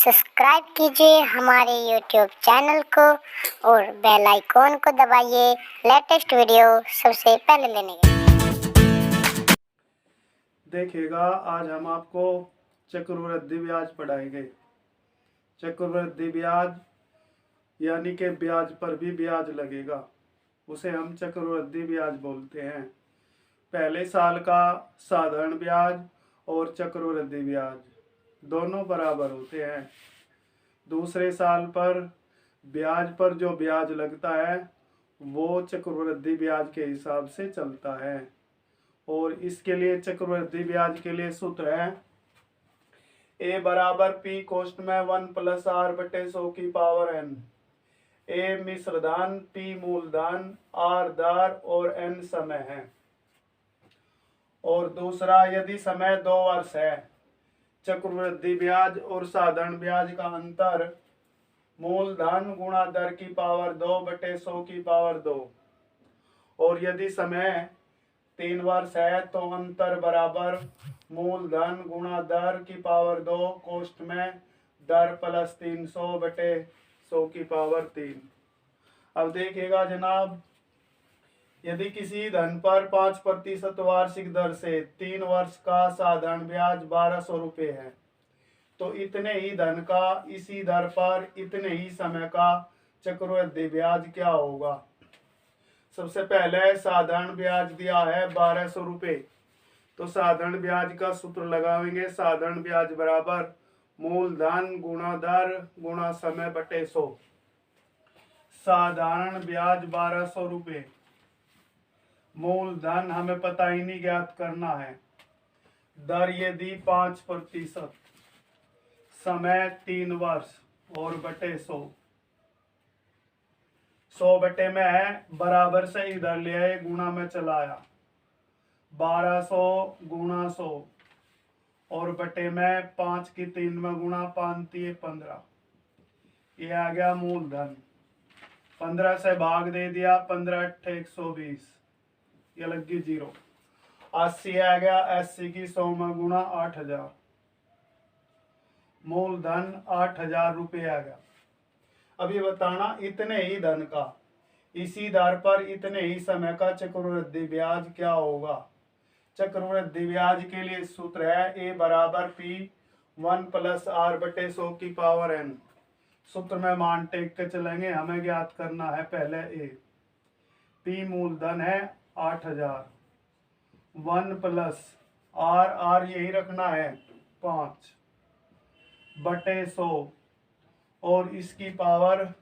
Subscribe कीजिए हमारे YouTube channel को और बेल आइकॉन को दबाइए लेटेस्ट वीडियो सबसे पहले लेने के लिए। देखिएगा, आज हम आपको चक्रवृद्धि ब्याज पढ़ाएंगे। चक्रवृद्धि ब्याज यानी कि ब्याज पर भी ब्याज लगेगा, उसे हम चक्रवृद्धि ब्याज बोलते हैं। पहले साल का साधारण ब्याज और चक्रवृद्धि ब्याज दोनों बराबर होते हैं। दूसरे साल पर जो ब्याज लगता है वो चक्रवृद्धि ब्याज के हिसाब से चलता है। और इसके लिए चक्रवृद्धि ब्याज के लिए सूत्र है ए बराबर पी कोष्ट में 1 + r/100 की पावर n। ए मिश्रधन, पी मूलधन, आर दर और n समय है। और दूसरा, यदि समय 2 वर्ष है, चक्रवृद्धि ब्याज और साधारण ब्याज का अंतर मूलधन गुणा दर की पावर 2/100 की पावर 2। और यदि समय 3 वर्ष है तो अंतर बराबर मूलधन गुणा दर की पावर 2 कोष्ट में दर प्लस 300/100 की पावर 3। अब देखिएगा जनाब, यदि किसी धन पर 5% वार्षिक दर से 3 वर्ष का साधारण ब्याज 1200 रुपये है, तो इतने ही धन का इसी दर पर इतने ही समय का चक्रवृद्धि ब्याज क्या होगा। सबसे पहले साधारण ब्याज दिया है 1200 रुपये, तो साधारण ब्याज का सूत्र लगाएंगे। साधारण ब्याज बराबर मूलधन गुणा दर गुणा समय बटे 100। साधारण ब्याज 1200 रुपये, मूलधन हमें पता ही नहीं, ज्ञात करना है। दर यदि 5%, समय 3 वर्ष और बटे 100। 100 बटे में है, बराबर से इधर ले आए, गुणा में चलाया 1200 गुणा 100 और बटे में 5 की 3 में गुणा 5 3 15। ये आ गया मूलधन। 15 से भाग दे दिया, 15 8 120, ये लगी 0। 80 आ गया, 80 की 100 में गुणा 8000, मूलधन 8000 रुपये आ गया। अभी बताना इतने ही धन का इसी दर पर इतने ही समय का चक्रवृद्धि ब्याज क्या होगा। चक्रवृद्धि ब्याज के लिए सूत्र है ए बराबर पी 1 + r/100 की पावर n। सूत्र में मान टेक के चलेंगे, हमें ज्ञात करना है पहले ए। पी मूलधन है 8000, 1 + r यही रखना है 5 बटे 100 और इसकी पावर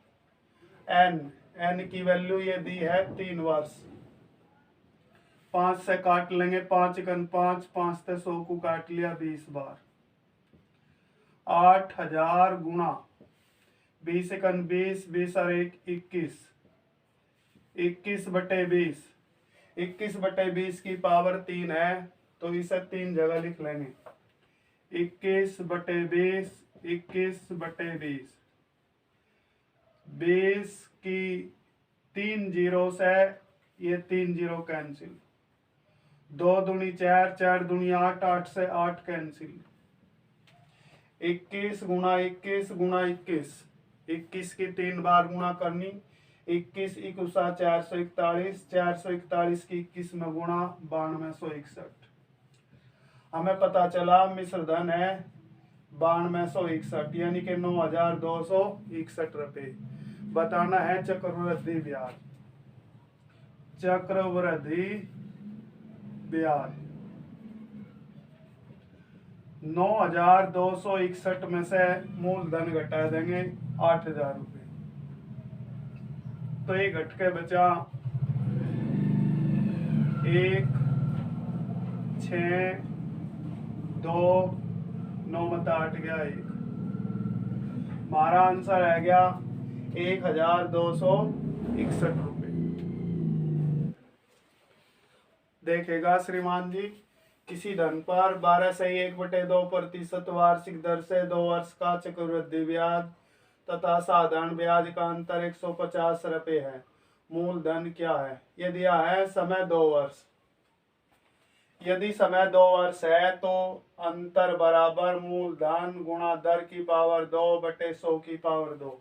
n की वैल्यू ये दी है 3 वर्ष। 5 से काट लेंगे, 5 × 5, 5 से 100 को काट लिया 20 बार। 8000 गुणा 20 × 20, 20 और 1 21, 21/20। 21/20 की पावर 3 है, तो इसे 3 जगह लिख लेंगे। 21/20, 21/20। 20 की 3 जीरो से ये 3 जीरो कैंसिल। 2 दूनी 4, 4 दूनी 8, 8 से 8 कैंसिल। 21 गुणा 21 गुणा 21, 21 की 3 बार गुणा करनी। 21 21 441, 441 की 21 में गुणा 9261। हमें पता चला मिश्रधन है 9261, यानी कि 9261 रुपये। बताना है चक्रवृद्धि ब्याज। चक्रवृद्धि ब्याज 9261 में से मूलधन घटा देंगे 8000 रुपये, तो ये घट के बचा 1 6 2 9 में 8 गया 1। हमारा आंसर रह गया 1261 रुपये। देखेगा श्रीमान जी, किसी धन पर 12 से 1/2% वार्षिक दर से 2 वर्ष का चक्रवृद्धि ब्याज तथा साधारण ब्याज का अंतर 150 रुपये है। मूलधन क्या है? ये दिया है समय 2 वर्ष। यदि समय 2 वर्ष है तो अंतर बराबर मूलधन गुणा दर की पावर 2 बटे 100 की पावर 2।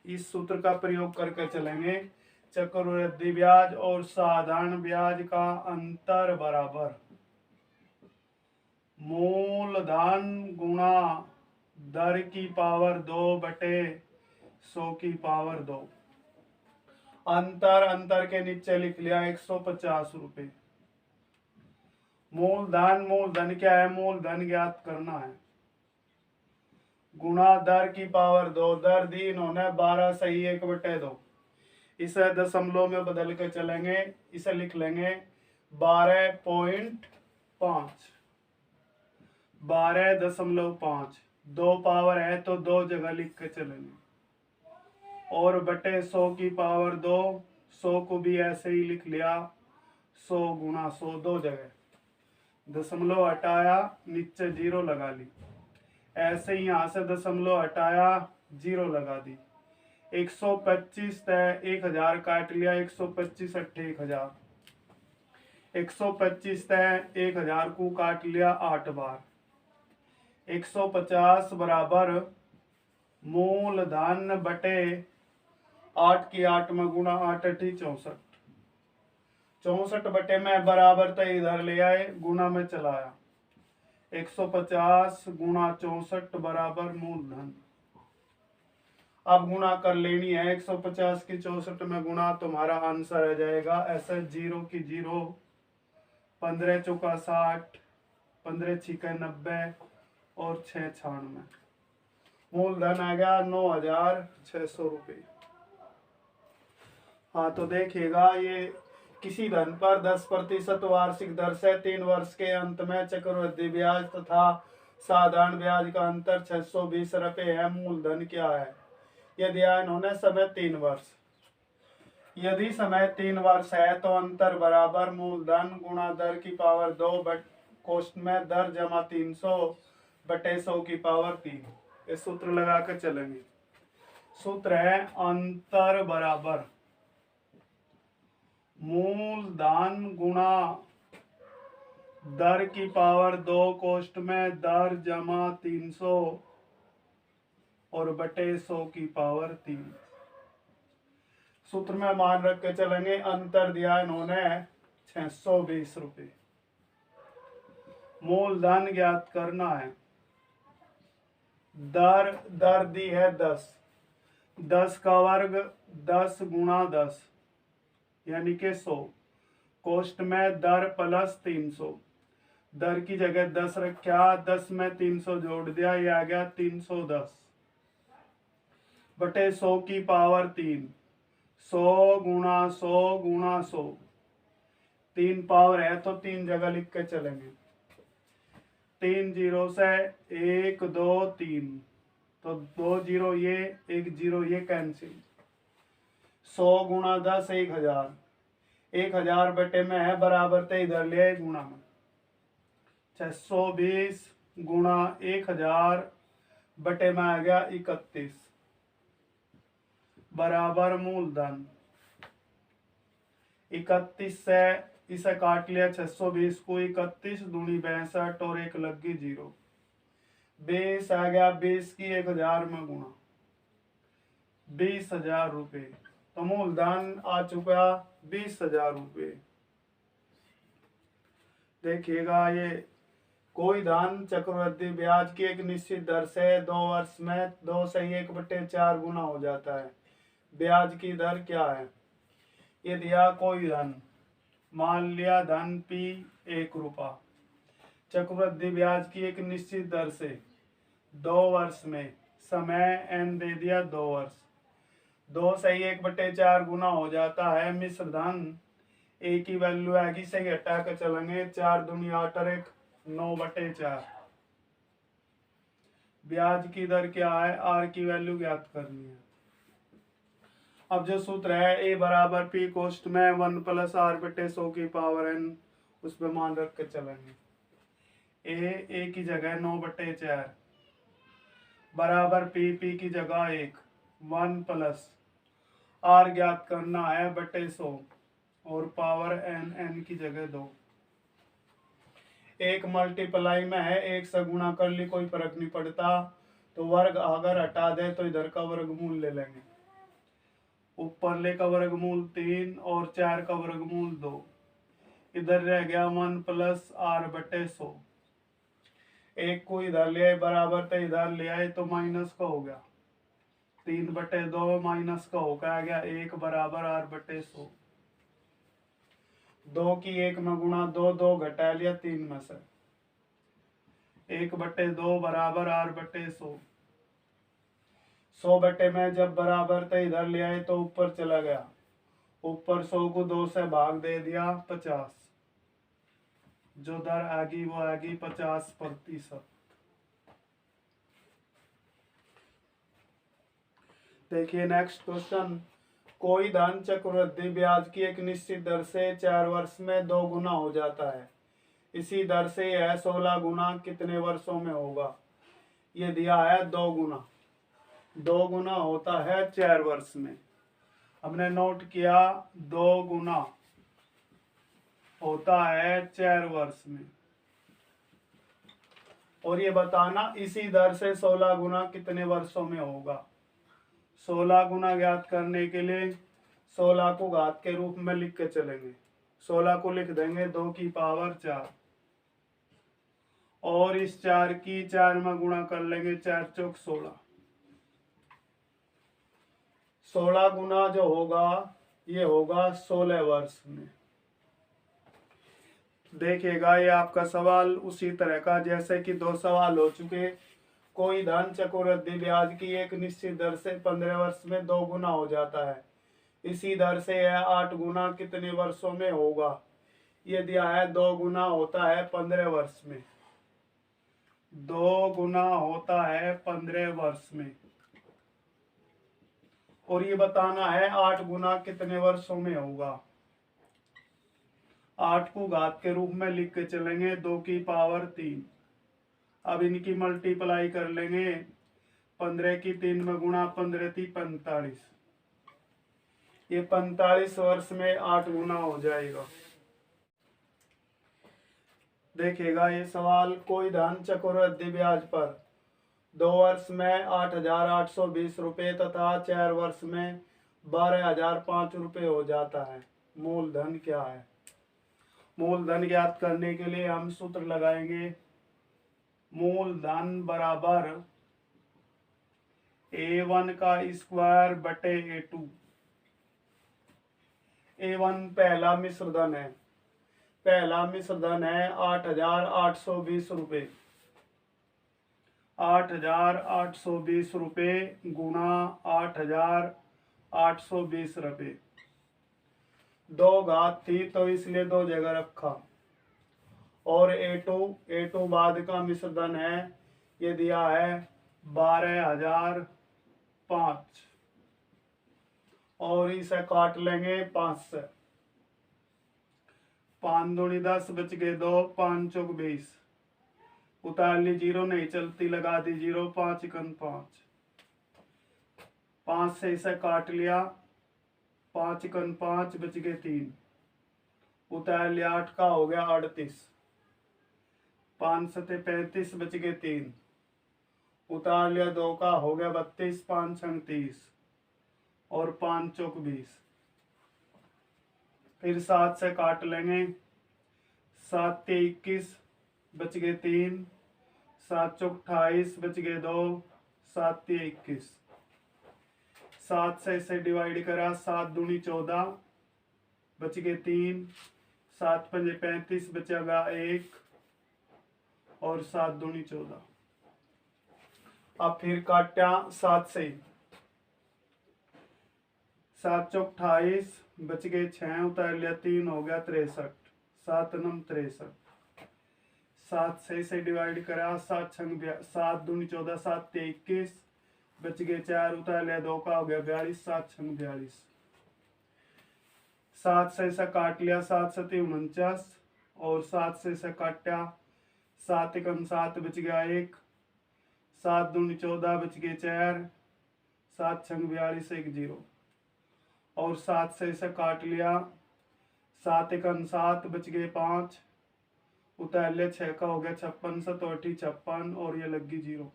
इस सूत्र का प्रयोग करके चलेंगे। चक्रवृद्धि ब्याज और साधारण ब्याज का अंतर बराबर मूलधन गुणा दर की पावर 2 बटे 100 की पावर 2। अंतर के नीचे लिख लिया 150 रुपए। मूलधन क्या है? मूलधन ज्ञात करना है। गुणा दर की पावर 2, दर दी इन्होंने 12 सही 1/2। इसे दशमलव में बदल के चलेंगे, इसे लिख लेंगे 12.5। 12.5 2 पावर है तो 2 जगह लिख के चलेंगे, और बटे 100 की पावर 2। 100 को भी ऐसे ही लिख लिया, 100 गुणा 100 2 जगह, दशमलव हटाया, नीचे 0 लगा ली। ऐसे ही यहाँ से दशमलव हटाया, 0 लगा दी। 125 तय 1000 काट लिया, 125 अट्ठे 1000। 125 तय 1000 को काट लिया 8 बार। 150 बराबर मूलधन बटे 8 की 8 में गुणा 8 अठी 64। 64 बटे में बराबर तो इधर ले आए, गुणा में चलाया। 150 गुणा 64 बराबर मूलधन। अब गुणा कर लेनी है। 150 की 64 में गुणा, तुम्हारा आंसर आ जाएगा ऐसे 0 की 0, 15 चौका 60, 15 छिके 90 और 6 96। मूलधन आ गया 9600 रुपये। हाँ तो देखिएगा, ये किसी धन पर 10% वार्षिक दर से 3 वर्ष के अंत में चक्रवृद्धि ब्याज तथा साधारण ब्याज का अंतर 620 रुपये है। मूलधन क्या है? यह दिया इन्होंने समय 3 वर्ष। यदि समय 3 वर्ष है तो अंतर बराबर मूलधन गुणा दर की पावर 2 कोष्ठ में दर जमा 300 बटे 100 की पावर 3। ये सूत्र लगा कर चलेंगे। सूत्र है अंतर बराबर मूलधन गुणा दर की पावर 2 कोष्ठ में दर जमा 300 और बटे 100 की पावर 3। सूत्र में मान रख के चलेंगे। अंतर दिया इन्होंने 620 रुपये। मूलधन ज्ञात करना है। दर दी है 10। 10 का वर्ग 10 गुणा 10 यानी कि 100। कोष्ठ में दर प्लस 300। दर की जगह 10 रखा, 10 में 300 जोड़ दिया, ये आ गया 310 बटे 100 की पावर 3। 100 गुणा 100 गुणा 100, 3 पावर है तो 3 जगह लिख के चलेंगे। 3 जीरो से 1 2 3, तो 2 जीरो ये, 1 जीरो ये कैंसिल। 100 गुणा 10 1000। 1000 बटे में है बराबर तो इधर ले गुणा में। 620 गुणा 1000 बटे में आ गया 31 बराबर मूलधन। 31 से इसे काट लिया, 620 को 31 दूनी 62 और 1 लग गई 0। 20 आ गया, 20 की 1000 में गुणा, 20,000 रुपये। तो मूलधन आ चुका 20,000 रुपये। देखिएगा, ये कोई धन चक्रवृद्धि ब्याज की एक निश्चित दर से 2 वर्ष में 2 से 1/4 गुना हो जाता है। ब्याज की दर क्या है? ये दिया कोई धन, मान लिया धन P 1 रुपया। चक्रवृद्धि ब्याज की एक निश्चित दर से 2 वर्ष में, समय n दे दिया 2 वर्ष। 2 से 1/4 गुना हो जाता है। मिश्र धन A की वैल्यू आएगी, से हटा कर चलेंगे, 4 दूनी 8 और 1 9/4। ब्याज की दर क्या है? R की वैल्यू ज्ञात करनी है। अब जो सूत्र है A बराबर P कोष्ठ में 1 + R बटे 100 की पावर n, उसमें मान रख के चलेंगे। A की जगह 9/4 बराबर P की जगह 1 + R ज्ञात करना है बटे 100 और पावर n की जगह 2। एक मल्टीप्लाई में है, एक से गुणा कर ली, कोई फर्क नहीं पड़ता। तो वर्ग अगर हटा दे तो इधर का वर्गमूल ले लेंगे। ऊपरले का वर्गमूल 3 और 4 का वर्गमूल 2। इधर रह गया 1 प्लस r बटे 100। एक को इधर ले आए बराबर, तो इधर ले आए तो माइनस का हो गया। 3 बटे 2 माइनस का हो गया, आ गया 1 बराबर r बटे 100। 2 की 1 में गुणा 2, 2 घटा लिया 3 में से। 1 बटे 2 बराबर r बटे 100। 100 बटे में जब बराबर थे इधर ले आए तो ऊपर चला गया। ऊपर 100 को 2 से भाग दे दिया 50। जो दर आएगी वो आएगी 50%। देखिए नेक्स्ट क्वेश्चन। कोई धन चक्रवृद्धि ब्याज की एक निश्चित दर से 4 वर्ष में 2 गुना हो जाता है। इसी दर से यह 16 गुना कितने वर्षों में होगा? ये दिया है 2 गुना। 2 गुना होता है 4 वर्ष में। हमने नोट किया 2 गुना होता है 4 वर्ष में। और ये बताना इसी दर से 16 गुना कितने वर्षों में होगा। 16 गुना ज्ञात करने के लिए 16 को घात के रूप में लिख के चलेंगे। 16 को लिख देंगे 2 की पावर 4 और इस 4 की 4 में गुणा कर लेंगे, 4 चौक 16। 16 गुना जो होगा ये होगा 16 वर्ष में। देखिएगा ये आपका सवाल उसी तरह का जैसे कि 2 सवाल हो चुके। कोई धन चक्रवृद्धि ब्याज की एक निश्चित दर से 15 वर्ष में 2 गुना हो जाता है। इसी दर से यह 8 गुना कितने वर्षों में होगा? ये दिया है 2 गुना होता है 15 वर्ष में। 2 गुना होता है 15 वर्ष में। और ये बताना है 8 गुना कितने वर्षों में होगा। 8 को घात के रूप में लिख के चलेंगे, 2 की पावर 3। अब इनकी मल्टीप्लाई कर लेंगे। 15 की 3 में गुणा, 15 थी 45। ये 45 वर्ष में 8 गुना हो जाएगा। देखिएगा ये सवाल। कोई धन चक्रवृद्धि ब्याज पर 2 वर्ष में 8,820 रुपये तथा 4 वर्ष में 12,005 रुपये हो जाता है। मूलधन क्या है? मूलधन ज्ञात करने के लिए हम सूत्र लगाएंगे। मूलधन बराबर A1 का स्क्वायर बटे A2। A1 पहला मिश्र धन है। पहला मिश्र धन है 8,820 रुपये। 8,820 रुपये गुणा 8,820 रुपये। 2 घात थी तो इसलिए 2 जगह रखा। और A2 बाद का मिश्र धन है। ये दिया है 12,005 और इसे काट लेंगे 5 से। 5 दूनी 10 बच गए 2, 5 चौक 20। उतार ली, जीरो नहीं चलती, लगा दी 0, 5 एकम 5। 5 से इसे काट लिया, 5 एकम 5 बच गए 3। उतार लिया 8 का हो गया 38। 5 सते 35 बच गए 3। उतार लिया 2 का हो गया 32। 5 छंग 30 और 5 चौक 20। फिर 7 से काट लेंगे। 7 ते 21 बच गए 3। 7 चौक 28 बच गए 2। 7 ते 21। 7 से इसे डिवाइड करा, 7 दूनी 14 बच गए 3। 7 पंजे 35 बचेगा 1 और 7 दूनी 14। अब फिर काटा 7 से। 7 चौक 28 बच गए 6। उतार लिया 3 हो गया 63। 7 नम 63। 7 से इसे डिवाइड करा, 7 दूनी 14। 7 ते 21 बच गए 4। उतार लिया 2 का हो गया 42। 7 छंग 42। 7 से इसे काट लिया, 7 सते 49 और 7 से इसे काटा, 7 एकम 7 बच गया 1। 7 दूनी 14 बच गए 4। 7 छंग 42 1 0 और 7 से इसे काट लिया, 7 एकम 7 बच गए 5 उतार ले, 6 का हो गया 56, 7 56 और ये लगी 0।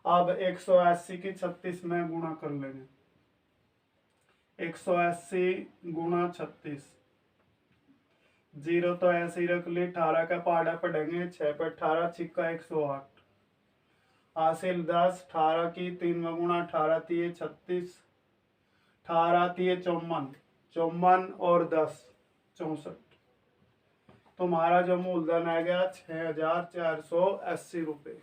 अब 180 की 36 में गुणा कर लेंगे। 180 गुणा 36, 0 तो ऐसे ही रख ली। 18 का पहाड़ा पढ़ेंगे, 6 पर 18 छिक्का 108, हासिल 10। 18 की 3 में गुणा, 18 तिये 36, 18 तिये 54, 54 और 10 64। तुम्हारा जो मूलधन आ गया 6480 रुपये।